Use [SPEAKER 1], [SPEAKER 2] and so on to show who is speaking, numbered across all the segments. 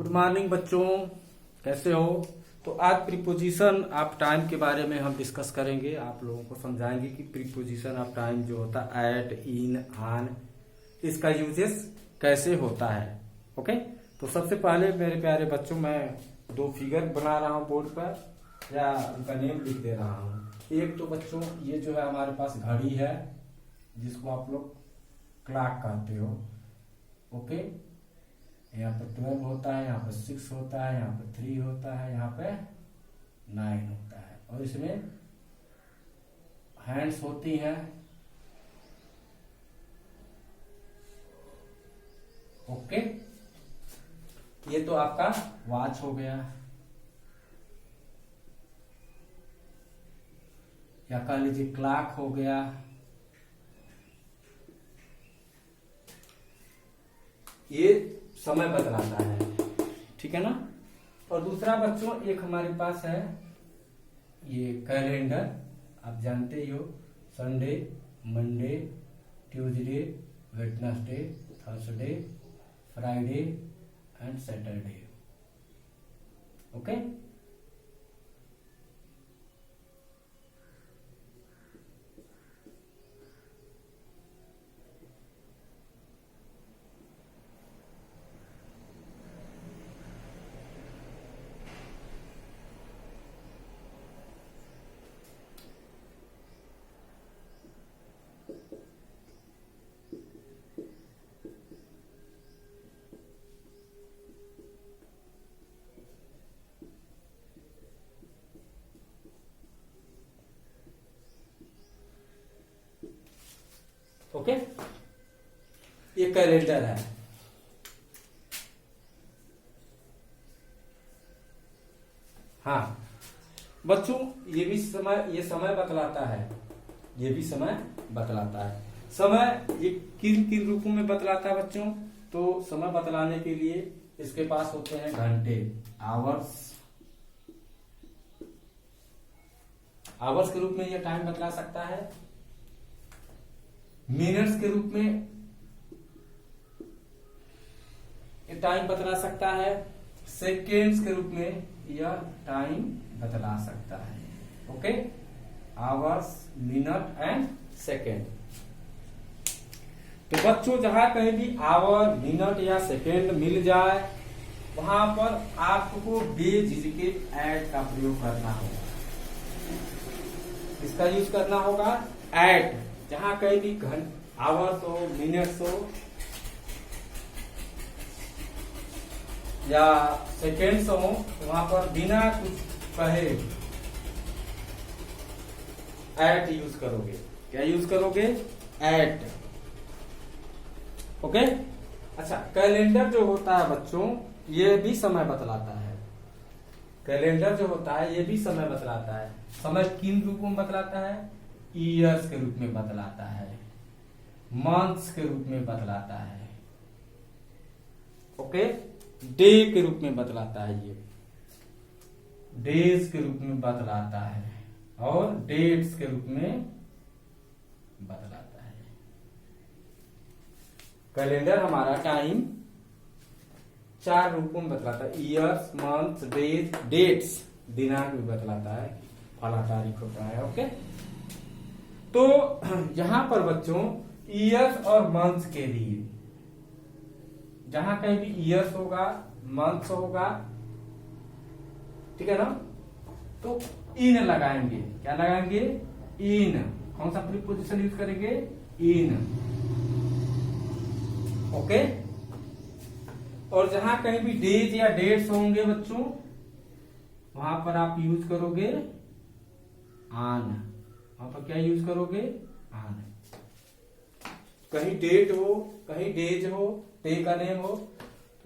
[SPEAKER 1] Good morning बच्चों, कैसे हो। तो आज प्रीपोजिशन ऑफ टाइम के बारे में हम डिस्कस करेंगे। आप लोगों को समझाएंगे कि प्रीपोजिशन ऑफ टाइम जो होता है एट, इन, ऑन, इसका यूजेस कैसे होता है। ओके, तो सबसे पहले मेरे प्यारे बच्चों मैं दो फिगर बना रहा हूँ बोर्ड पर या उनका नेम लिख दे रहा हूँ। एक तो बच्चों ये जो है हमारे पास घड़ी है जिसको आप लोग क्लॉक कहते हो। ओके, यहाँ पे 12 होता है, यहाँ पे 6 होता है, यहाँ पे 3 होता है, यहाँ पे 9 होता है और इसमें हैंड्स होती हैं। ओके, ये तो आपका वॉच हो गया या कह लीजिए क्लॉक हो गया। ये समय बदलाता है, ठीक है ना। और दूसरा बच्चों एक हमारे पास है ये कैलेंडर। आप जानते ही हो, Sunday, Monday, Tuesday, Wednesday, Thursday, Friday and Saturday. Okay, okay, ये कैलेंडर है। हाँ बच्चों, ये समय बतलाता है, ये भी समय बतलाता है। समय ये किन किन रूपों में बतलाता है बच्चों। तो समय बतलाने के लिए इसके पास होते हैं घंटे, आवर्स। आवर्स के रूप में यह टाइम बतला सकता है। मिनट्स के रूप में ये टाइम बतला सकता है। सेकेंड्स के रूप में यह टाइम बतला सकता है। Okay, hours, minute and second. तो बच्चों जहां कहीं भी आवर, मिनट या सेकेंड मिल जाए वहां पर आपको बेझिझके एट का प्रयोग करना होगा। इसका यूज करना होगा एट। जहां कहीं भी आवर्स हो, मिनट्स हो या सेकेंड्स हो, वहां पर बिना कुछ कहे एट यूज करोगे। क्या यूज करोगे? एट। ओके, अच्छा, कैलेंडर जो होता है बच्चों ये भी समय बतलाता है। कैलेंडर जो होता है ये भी समय बतलाता है। समय किन रूपों में बतलाता है? ईयर्स के रूप में बतलाता है, मंथ्स के रूप में बतलाता है। ओके, डे के रूप में बतलाता है, ये डेज के रूप में बतलाता है और डेट्स के रूप में बतलाता है। कैलेंडर हमारा टाइम 4 रूपों में बतलाता है। ईयर्स, मंथ्स, डेज, डेट्स दिनांक भी बतलाता है, फला तारीख होता है। ओके, तो यहां पर बच्चों ईयर्स और मंथ्स के लिए जहां कहीं भी ईयर्स होगा, मंथ्स होगा, ठीक है ना, तो इन लगाएंगे। क्या लगाएंगे? इन। कौन सा प्रीपोजिशन यूज करेंगे? इन। ओके, और जहां कहीं भी डेज या डेट्स होंगे बच्चों वहां पर आप यूज करोगे ऑन। वहां पर क्या यूज करोगे? ऑन। कहीं डेट हो, कहीं डेज हो, डे का नेम हो,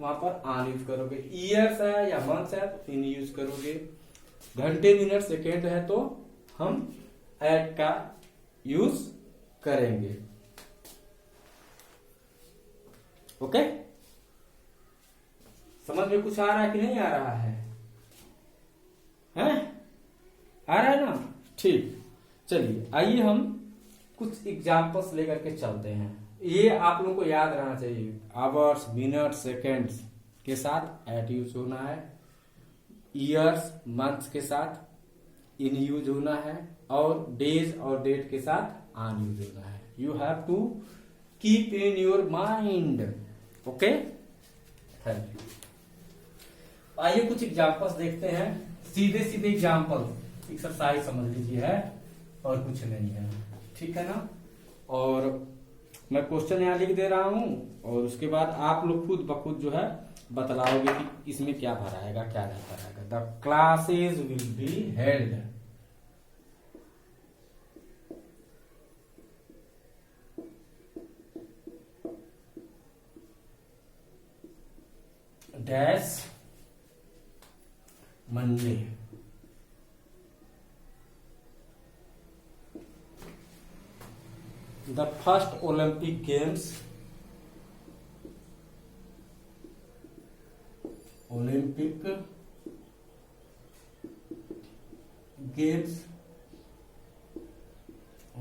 [SPEAKER 1] वहां पर ऑन यूज करोगे। ईयर्स है या मंथ्स है तो इन यूज करोगे। घंटे, मिनट, सेकेंड है तो हम एट का यूज करेंगे। ओके, समझ में कुछ आ रहा है कि नहीं आ रहा है? हैं? आ रहा है ना? ठीक, चलिए आइए हम कुछ एग्जाम्पल्स लेकर के चलते हैं। ये आप लोगों को याद रहना चाहिए। आवर्स, मिनट, सेकेंड्स, के साथ एट यूज होना है, ईयर्स मंथ्स के साथ इन यूज होना है, और डेज और डेट के साथ ऑन यूज होना है। You have to keep in your mind. Okay, thank you. आइए कुछ एग्जाम्पल्स देखते हैं, सीधे सीधे एग्जाम्पल, एक्सरसाइज समझ लीजिए है और कुछ नहीं है, ठीक है ना। और मैं क्वेश्चन यहाँ लिख दे रहा हूं और उसके बाद आप लोग खुद ब खुद जो है बतलाओगे कि इसमें क्या भराएगा क्या नहीं भराएगा। The classes will be held dash Monday, the first Olympic Games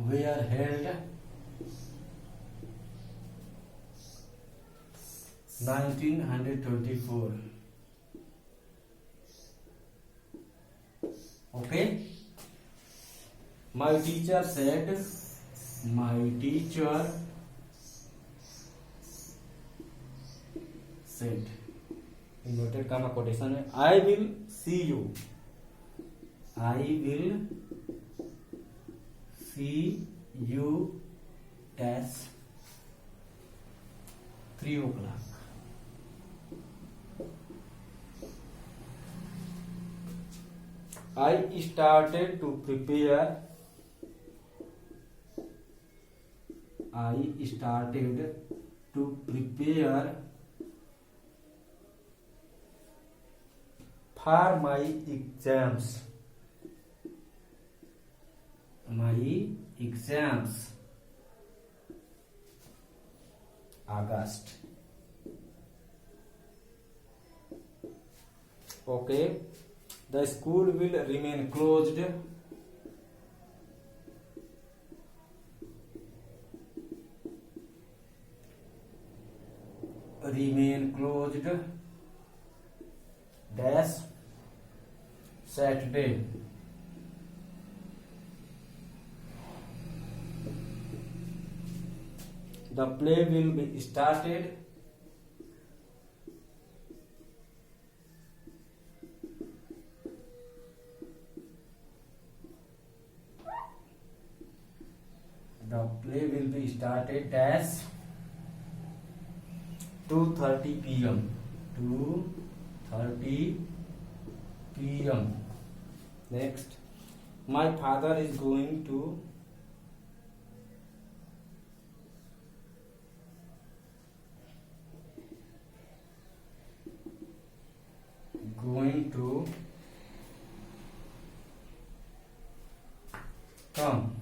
[SPEAKER 1] were held 1924. Okay, my teacher said, inverted comma quotation है, I will see you at 3 o'clock. I started to prepare for my exams. August. Okay. The school will remain closed dash Saturday. The play will be started dash 2:30 p.m. 2:30 p.m. Next, my father is going to come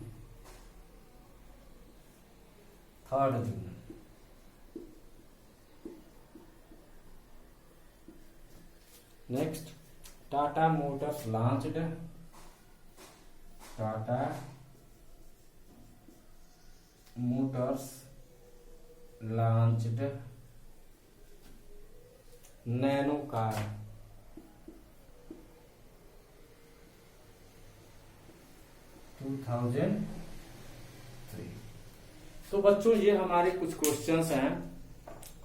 [SPEAKER 1] 3rd June. Next, Tata Motors launched nano car 2003। तो बच्चों ये हमारे कुछ questions हैं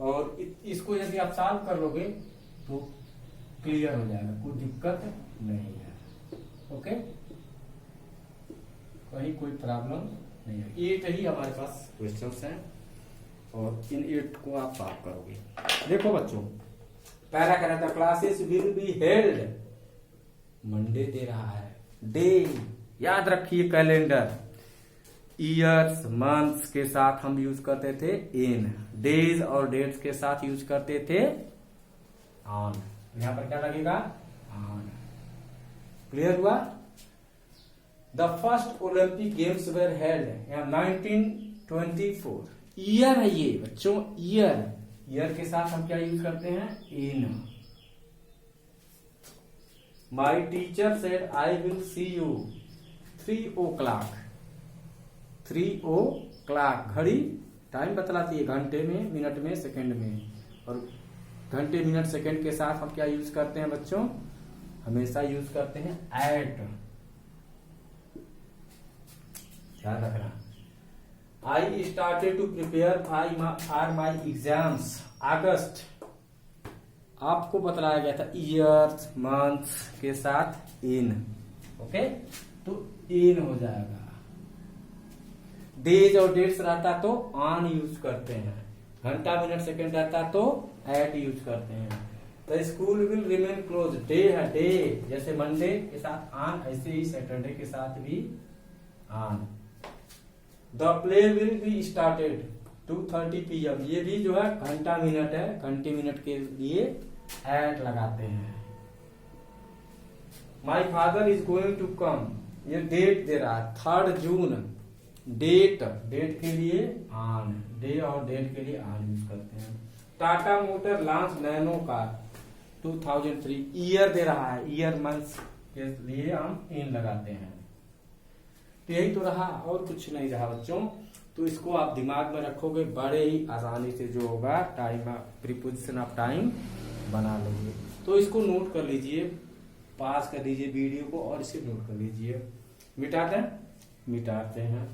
[SPEAKER 1] और इसको यदि आप सॉल्व कर लोगे तो क्लियर हो जाएगा, कोई दिक्कत नहीं है। ओके, कहीं कोई प्रॉब्लम नहीं है। 8 ही हमारे पास क्वेश्चंस हैं और इन 8 को आप सॉल्व करोगे। देखो बच्चों, पहला कह रहा था classes will be held, Monday दे रहा है, डे याद रखिए कैलेंडर, ईयर्स मंथ्स के साथ हम यूज करते थे इन, डेज और डेट्स के साथ यूज करते थे ऑन। यहां पर क्या लगेगा, ऑन। क्लियर हुआ। The first Olympic games were held 1924। Year है ये बच्चों, ईयर के साथ हम क्या यूज करते हैं, in. My teacher said I will see you 3 o'clock। 3 o'clock घड़ी टाइम बतलाती है, घंटे में, मिनट में, सेकंड में, और घंटे मिनट सेकंड के साथ हम क्या यूज करते हैं बच्चों, हमेशा यूज करते हैं एट। ध्यान रखना। I started to prepare for my exams August, आपको बतलाया गया था ईयर्स मंथ्स के साथ इन, ओके, तो इन हो जाएगा। डेज और डेट्स रहता तो ऑन यूज करते हैं, घंटा मिनट सेकंड रहता तो एट यूज करते हैं। The school will remain close, day है डे, जैसे मंडे के साथ ऑन, ऐसे ही सैटरडे के साथ भी on. The play will be started 2:30 PM, ये भी जो है घंटा मिनट है, घंटे मिनट के लिए एट लगाते हैं। My father is going to come, ये डेट दे रहा है 3 जून, डेट के लिए ऑन, डे और डेट के लिए ऑन यूज करते हैं। Tata motor launch Nano car 2003, year दे रहा है, ईयर मंथ्स के लिए हम इन लगाते हैं। तो यही तो रहा, और कुछ नहीं रहा बच्चों। तो इसको आप दिमाग में रखोगे, बड़े ही आसानी से जो होगा टाइम प्रीपोजिशन ऑफ टाइम बना लोगे। तो इसको नोट कर लीजिए, पास कर दीजिए वीडियो को और इसे नोट कर लीजिए। मिटाते हैं।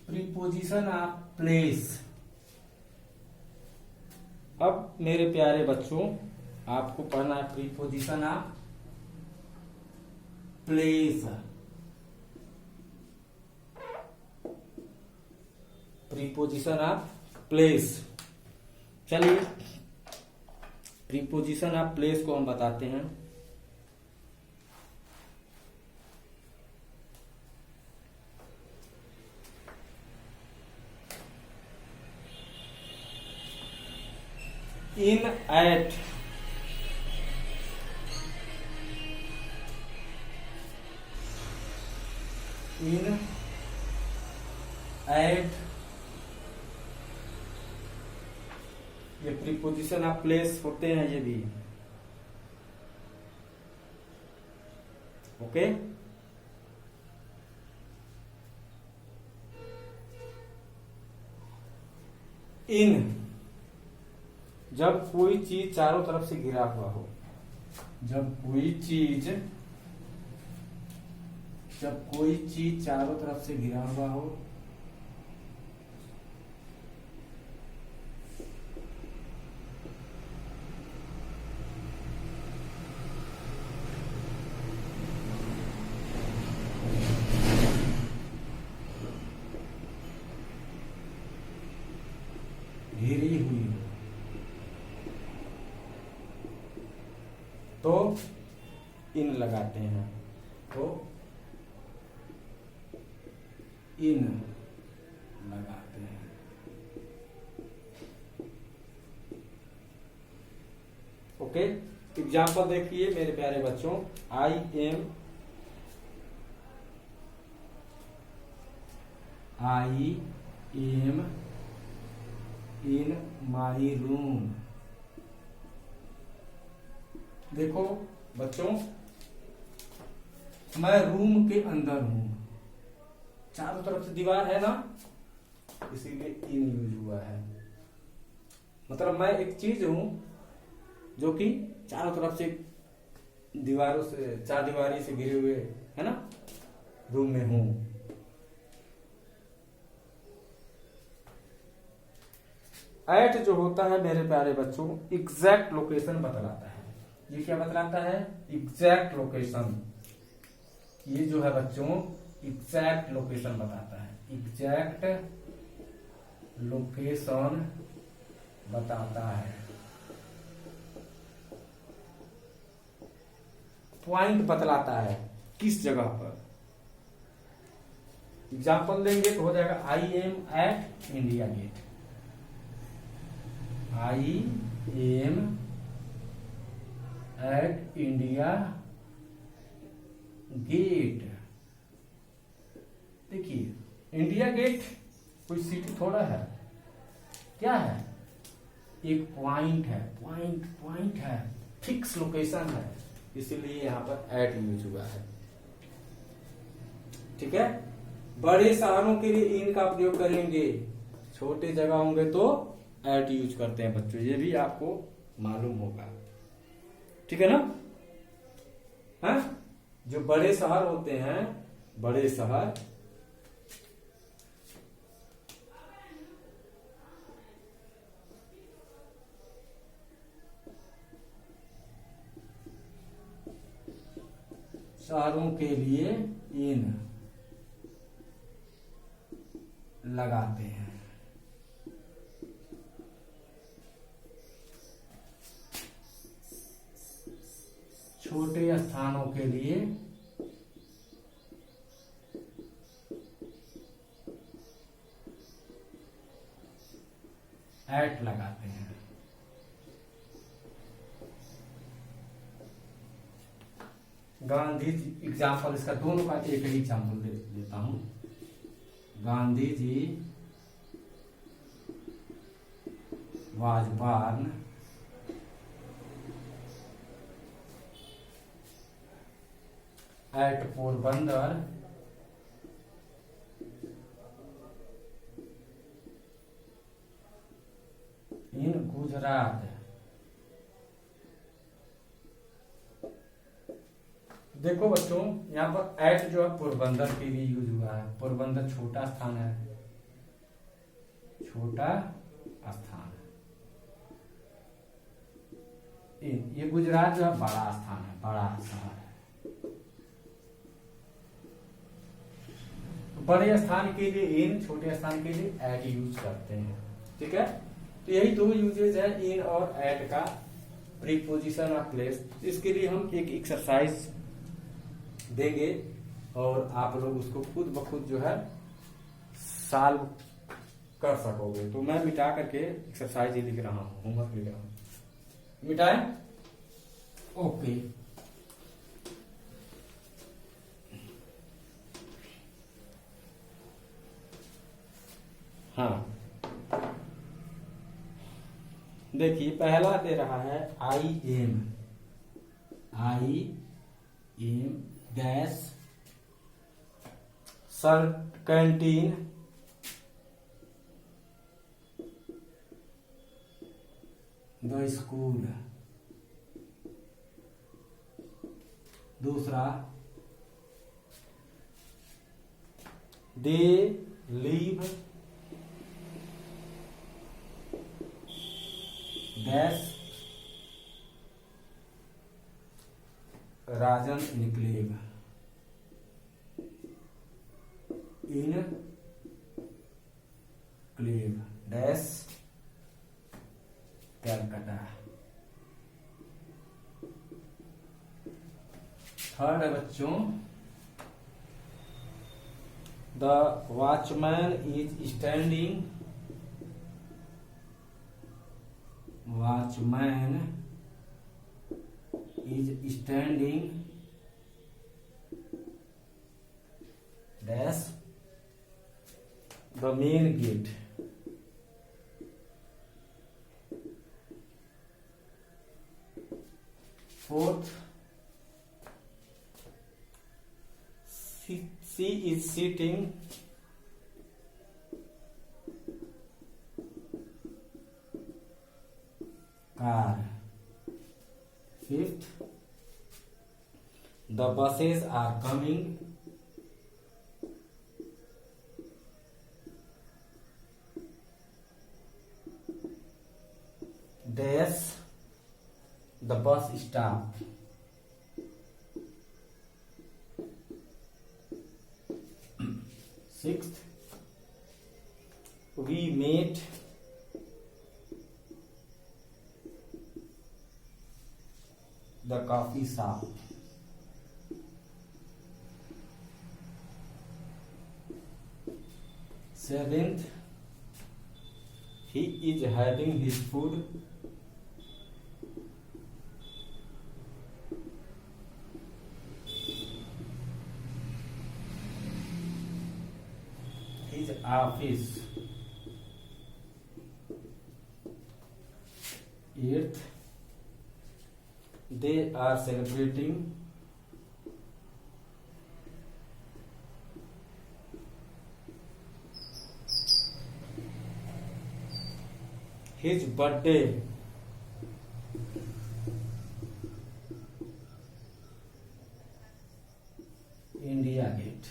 [SPEAKER 1] Preposition of place. अब मेरे प्यारे बच्चों, आपको पढ़ना है preposition of place. Preposition of place, चलिए प्रीपोजिशन ऑफ प्लेस को हम बताते हैं। इन, एट, इन, एट, ये प्रीपोजिशन ऑफ प्लेस होते हैं, ये भी ओके। इन, जब कोई चीज चारों तरफ से घिरा हुआ हो, जब कोई चीज चारों तरफ से घिरा हुआ हो, घिरी हुई हो, तो इन लगाते हैं, तो इन लगाते हैं। ओके, एग्जाम्पल देखिए मेरे प्यारे बच्चों। I am in my room. देखो बच्चों, मैं रूम के अंदर हूं, चारों तरफ से दीवार है ना, इसीलिए इन यूज हुआ है। मतलब मैं एक चीज हूं जो कि चारों तरफ से दीवारों से, चार दीवारी से घिरे हुए है ना, रूम में हूं। एट जो होता है मेरे प्यारे बच्चों, एग्जैक्ट लोकेशन बतलाता है। ये क्या बतलाता है? Exact location. ये जो है बच्चों एग्जैक्ट लोकेशन बताता है, एग्जैक्ट लोकेशन बताता है। पॉइंट बतलाता है किस जगह पर। एग्जाम्पल देंगे तो हो जाएगा I am at India Gate. I am at India Gate. देखिए इंडिया गेट कोई सिटी थोड़ा है, क्या है? एक पॉइंट है, पॉइंट है, फिक्स लोकेशन है, इसीलिए यहाँ पर एट यूज हुआ है। ठीक है, बड़े शहरों के लिए इन का प्रयोग करेंगे, छोटे जगह होंगे तो एट यूज करते हैं बच्चों, ये भी आपको मालूम होगा। ठीक है ना? हाँ, जो बड़े शहर होते हैं, बड़े शहर शहरों के लिए इन लगाते हैं। छोटे स्थानों के लिए एट लगाते हैं। गांधी जी, एग्जाम्पल इसका दोनों का एक ही एग्जाम्पल देता हूं। Gandhi ji was born at Porbandar इन गुजरात। देखो बच्चों, यहाँ पर एट जो है पोरबंदर के लिए यूज हुआ है। पोरबंदर छोटा स्थान है, छोटा स्थान है। ये गुजरात जो है बड़ा स्थान है, बड़ा शहर है। बड़े स्थान के लिए इन, छोटे स्थान के लिए एट यूज करते हैं। ठीक है, तो यही दो यूजेज है, इन और एट का, प्रीपोजिशन ऑफ प्लेस। इसके लिए हम एक एक्सरसाइज देंगे और आप लोग उसको खुद ब खुद जो है सॉल्व कर सकोगे। तो मैं मिटा करके एक्सरसाइज ही लिख रहा हूं, होमवर्क लिख रहा हूं। मिटाए? ओके। हाँ, देखिए पहला दे रहा है I am dash sir canteen the school. दूसरा, दे लीव डैश राजन इनक्लेव इन क्लेव डैश कैलकाटा। थर्ड है बच्चों, the watchman is standing, watchman is standing dash the main gate। Fourth, she is sitting car। Fifth, the buses are coming dash the bus stop। Sixth, we met the coffee shop। Seventh, he is having his food his office। Eighth, they are celebrating his birthday India Gate.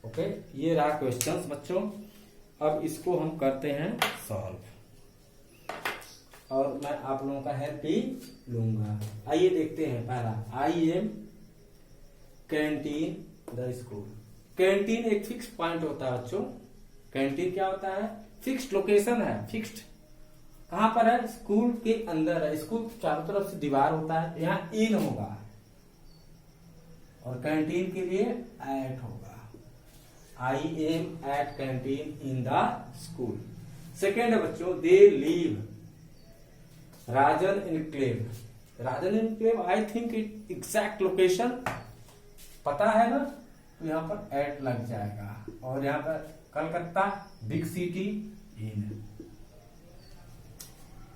[SPEAKER 1] Okay, ये रहा questions बच्चों। अब इसको हम करते हैं solve, और मैं आप लोगों का हेल्प भी लूंगा। आइए देखते हैं। पहला, I am canteen the school. Canteen एक फिक्स पॉइंट होता है बच्चों। कैंटीन क्या होता है? फिक्स्ड लोकेशन है। फिक्स्ड कहां पर है? स्कूल के अंदर है। स्कूल चारों तरफ से दीवार होता है, यहाँ इन होगा, और कैंटीन के लिए एट होगा। I am at canteen in the school. Second है बच्चों, they live Rajan Enclave. Rajan Enclave, I think it exact location पता है ना, तो यहाँ पर एट लग जाएगा। और यहाँ पर Calcutta big city in.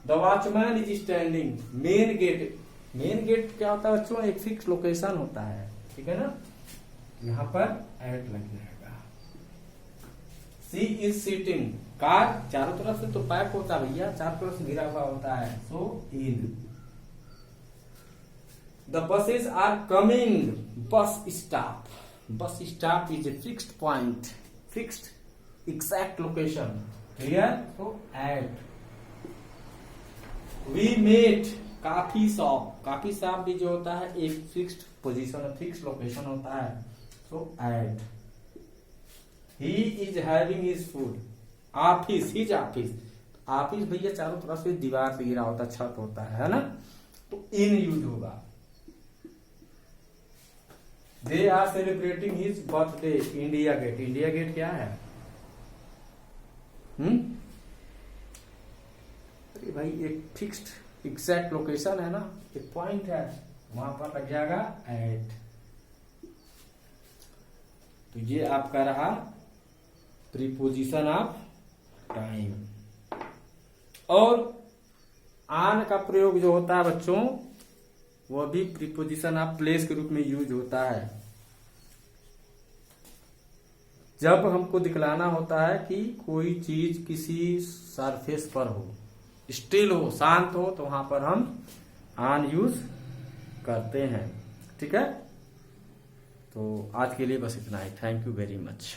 [SPEAKER 1] The watchman is standing main gate. Main gate क्या होता है बच्चों? एक फिक्स लोकेशन होता है, ठीक है ना, यहाँ पर एट लग जाएगा। सी इज सीटिंग। कार चारों तरफ से तो पैक होता है भैया, चारों तरफ से घिरा हुआ होता है, so in. The buses are coming. Bus stop. Bus stop is a fixed point, fixed exact location, clear? तो at. We met coffee shop. Coffee shop भी जो होता है एक फिक्स्ड पोजीशन, फिक्स्ड लोकेशन होता है, so at. He is having his food. Office, his office. Office भैया चारों तरफ से दीवार से घिरा होता है, छत होता है ना, तो इन यूज होगा। They are celebrating his birthday India Gate. India Gate क्या है? अरे भाई एक फिक्स्ड एग्जैक्ट लोकेशन है ना, एक पॉइंट है, वहां पर लग जाएगा एट। तो ये आपका रहा प्रीपोजिशन ऑफ टाइम। और आन का प्रयोग जो होता है बच्चों, वह भी प्रीपोजिशन ऑफ प्लेस के रूप में यूज होता है। जब हमको दिखलाना होता है कि कोई चीज किसी सरफेस पर हो, स्टिल हो, शांत हो, तो वहां पर हम ऑन यूज करते हैं, ठीक है। तो आज के लिए बस इतना ही। Thank you very much.